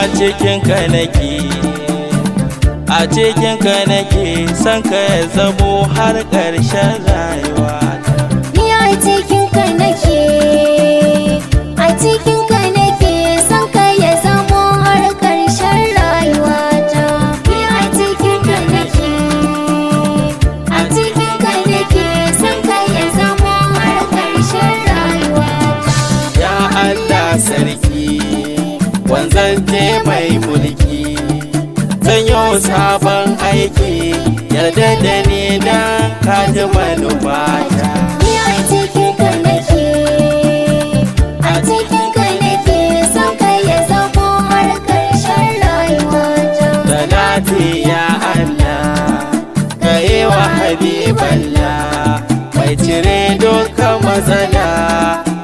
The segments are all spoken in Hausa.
a cikin ka nake, a cikin ka nake son ka ya zamo har ƙarshen rayuwata. Ni a cikin ka nake, a cikin ka nake son ka ya zamo har ƙarshen rayuwata. Ni a cikin ka nake, a cikin ka nake son ka ya zamo har ƙarshen rayuwata. Ya Allah sarki wanzance mai mulki, zan yi sabon aiki yarda da ni dan ka ji manufata. Ni a cikin ka nake, a cikin ka nake son ka ya zamo har ƙarshen rayuwata. Salati ya Allah ka yi wa Habiballah mai cire dukkan matsala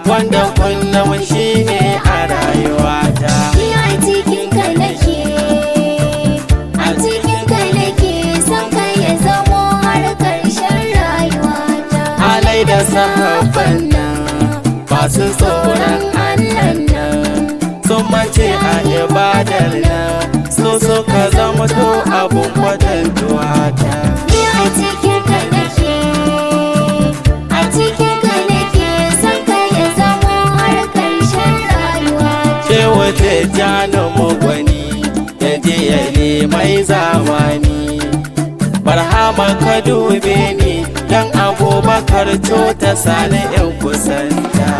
wanda kullum shi ne a rayuwata. Ni a cikin ka nake, a cikin ka nake son ka ya zamo har ƙarshen rayuwata. Alai da sahabban nan masu tsoron Allah nan sun mace a ibadar nan so suka zama to abun kwatantuwata. Ni a cikin ka nake, a cikin ka nake son ka ya zamo har ƙarshen rayuwata. Cewa ce jana magwani ya je ya mai zamani, barhama ka dube ni dan Abubakar cota sani in kusanta.